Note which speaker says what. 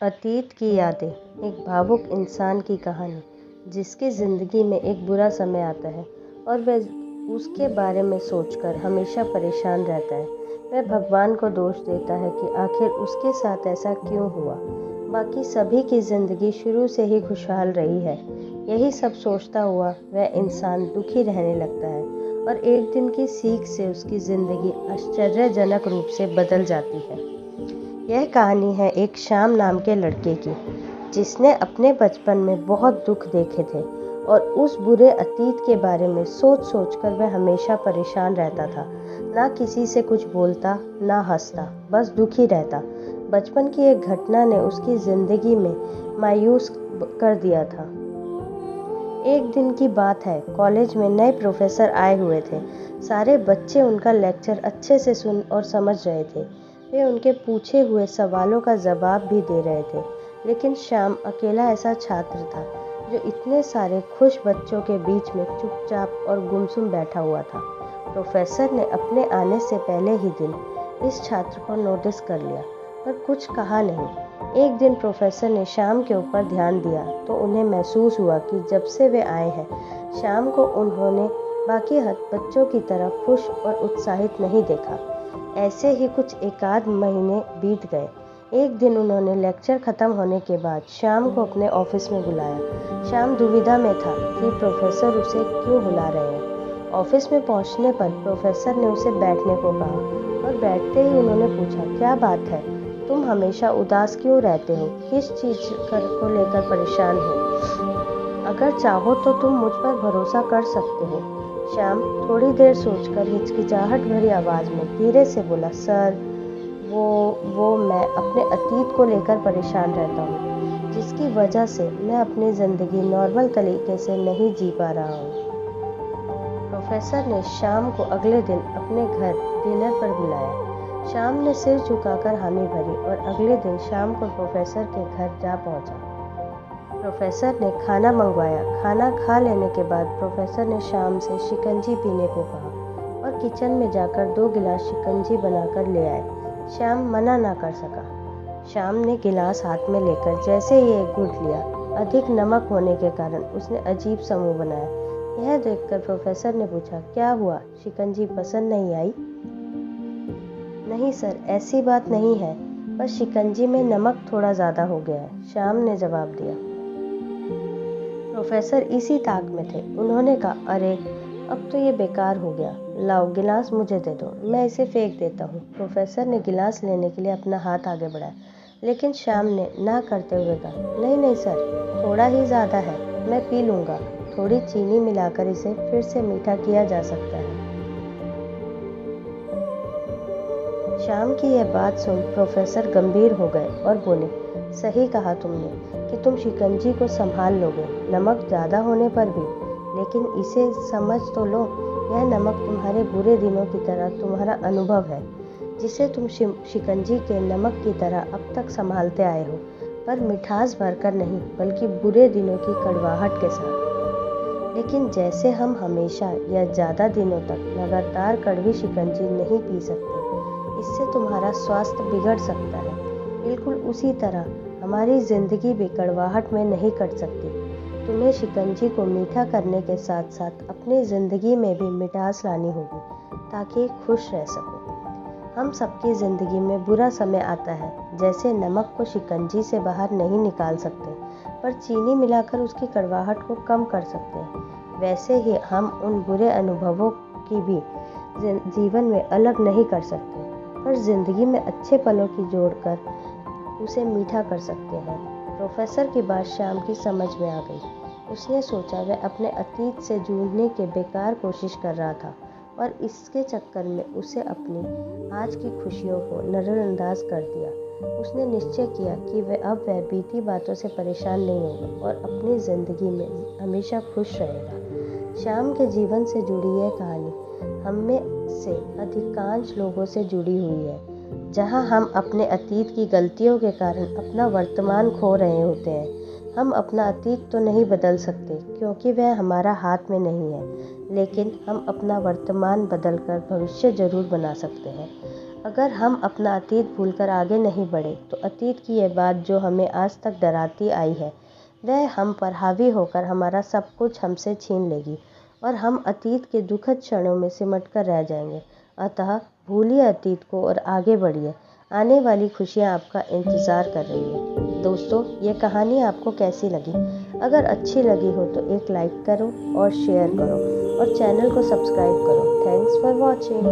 Speaker 1: अतीत की यादें, एक भावुक इंसान की कहानी जिसकी ज़िंदगी में एक बुरा समय आता है और वह उसके बारे में सोचकर हमेशा परेशान रहता है। वह भगवान को दोष देता है कि आखिर उसके साथ ऐसा क्यों हुआ। बाकी सभी की ज़िंदगी शुरू से ही खुशहाल रही है। यही सब सोचता हुआ वह इंसान दुखी रहने लगता है और एक दिन की सीख से उसकी ज़िंदगी आश्चर्यजनक रूप से बदल जाती है। यह कहानी है एक श्याम नाम के लड़के की, जिसने अपने बचपन में बहुत दुख देखे थे और उस बुरे अतीत के बारे में सोच सोचकर वह हमेशा परेशान रहता था। ना किसी से कुछ बोलता, ना हंसता, बस दुखी रहता। बचपन की एक घटना ने उसकी ज़िंदगी में मायूस कर दिया था। एक दिन की बात है, कॉलेज में नए प्रोफेसर आए हुए थे। सारे बच्चे उनका लेक्चर अच्छे से सुन और समझ रहे थे। वे उनके पूछे हुए सवालों का जवाब भी दे रहे थे, लेकिन श्याम अकेला ऐसा छात्र था जो इतने सारे खुश बच्चों के बीच में चुपचाप और गुमसुम बैठा हुआ था। प्रोफेसर ने अपने आने से पहले ही दिन इस छात्र को नोटिस कर लिया, पर कुछ कहा नहीं। एक दिन प्रोफेसर ने श्याम के ऊपर ध्यान दिया तो उन्हें महसूस हुआ कि जब से वे आए हैं, श्याम को उन्होंने बाकी बच्चों की तरह खुश और उत्साहित नहीं देखा। ऐसे ही कुछ एकाध महीने बीत गए। एक दिन उन्होंने लेक्चर ख़त्म होने के बाद श्याम को अपने ऑफिस में बुलाया। श्याम दुविधा में था कि प्रोफेसर उसे क्यों बुला रहे हैं। ऑफिस में पहुंचने पर प्रोफेसर ने उसे बैठने को कहा और बैठते ही उन्होंने पूछा, क्या बात है, तुम हमेशा उदास क्यों रहते हो? किस चीज़ को लेकर परेशान हो? अगर चाहो तो तुम मुझ पर भरोसा कर सकते हो। श्याम थोड़ी देर सोचकर हिचकिचाहट भरी आवाज़ में धीरे से बोला, सर, वो मैं अपने अतीत को लेकर परेशान रहता हूँ, जिसकी वजह से मैं अपनी ज़िंदगी नॉर्मल तरीके से नहीं जी पा रहा हूँ। प्रोफेसर ने श्याम को अगले दिन अपने घर डिनर पर बुलाया। श्याम ने सिर झुकाकर हामी भरी और अगले दिन शाम को प्रोफेसर के घर जा पहुँचा। प्रोफेसर ने खाना मंगवाया। खाना खा लेने के बाद प्रोफेसर ने श्याम से शिकंजी पीने को कहा और किचन में जाकर 2 गिलास शिकंजी बनाकर ले आए। श्याम मना ना कर सका। श्याम ने गिलास हाथ में लेकर जैसे ही एक घूंट लिया, अधिक नमक होने के कारण उसने अजीब सा मुंह बनाया। यह देखकर प्रोफेसर ने पूछा, क्या हुआ, शिकंजी पसंद नहीं आई? नहीं सर, ऐसी बात नहीं है, बस शिकंजी में नमक थोड़ा ज़्यादा हो गया है, श्याम ने जवाब दिया। प्रोफेसर इसी ताक में थे। उन्होंने कहा, अरे अब तो ये बेकार हो गया, लाओ गिलास मुझे दे दो, मैं इसे फेंक देता हूँ। प्रोफेसर ने गिलास लेने के लिए अपना हाथ आगे बढ़ाया, लेकिन श्याम ने ना करते हुए कहा, नहीं नहीं सर, थोड़ा ही ज़्यादा है, मैं पी लूँगा। थोड़ी चीनी मिलाकर इसे फिर से मीठा किया जा सकता है। श्याम की यह बात सुन प्रोफेसर गंभीर हो गए और बोले, सही कहा तुमने कि तुम शिकंजी को संभाल लोगे, नमक ज़्यादा होने पर भी, लेकिन इसे समझ तो लो, यह नमक तुम्हारे बुरे दिनों की तरह तुम्हारा अनुभव है, जिसे तुम शिकंजी के नमक की तरह अब तक संभालते आए हो, पर मिठास भरकर नहीं, बल्कि बुरे दिनों की कड़वाहट के साथ। लेकिन जैसे हम हमेशा या ज़्यादा दिनों तक लगातार कड़वी शिकंजी नहीं पी सकते, इससे तुम्हारा स्वास्थ्य बिगड़ सकता है। बिल्कुल उसी तरह हमारी ज़िंदगी भी कड़वाहट में नहीं कट सकती। तुम्हें शिकंजी को मीठा करने के साथ साथ अपनी ज़िंदगी में भी मिठास लानी होगी, ताकि खुश रह सको। हम सबकी ज़िंदगी में बुरा समय आता है। जैसे नमक को शिकंजी से बाहर नहीं निकाल सकते, पर चीनी मिलाकर उसकी कड़वाहट को कम कर सकते हैं, वैसे ही हम उन बुरे अनुभवों की भी जीवन में अलग नहीं कर सकते, पर ज़िंदगी में अच्छे पलों की जोड़कर उसे मीठा कर सकते हैं। प्रोफेसर की बात श्याम की समझ में आ गई। उसने सोचा वह अपने अतीत से जूझने की बेकार कोशिश कर रहा था और इसके चक्कर में उसे अपनी आज की खुशियों को नज़रअंदाज कर दिया। उसने निश्चय किया कि वह बीती बातों से परेशान नहीं होगा और अपनी ज़िंदगी में हमेशा खुश रहेगा। श्याम के जीवन से जुड़ी यह कहानी हम में से अधिकांश लोगों से जुड़ी हुई है, जहां हम अपने अतीत की गलतियों के कारण अपना वर्तमान खो रहे होते हैं। हम अपना अतीत तो नहीं बदल सकते क्योंकि वह हमारा हाथ में नहीं है, लेकिन हम अपना वर्तमान बदलकर भविष्य जरूर बना सकते हैं। अगर हम अपना अतीत भूलकर आगे नहीं बढ़े तो अतीत की यह बात जो हमें आज तक डराती आई है वह हम पर हावी होकर हमारा सब कुछ हमसे छीन लेगी और हम अतीत के दुखद क्षणों में सिमट कर रह जाएंगे। अतः भूलिए अतीत को और आगे बढ़िए। आने वाली खुशियाँ आपका इंतज़ार कर रही है। दोस्तों, ये कहानी आपको कैसी लगी? अगर अच्छी लगी हो तो एक लाइक करो और शेयर करो और चैनल को सब्सक्राइब करो। Thanks for watching.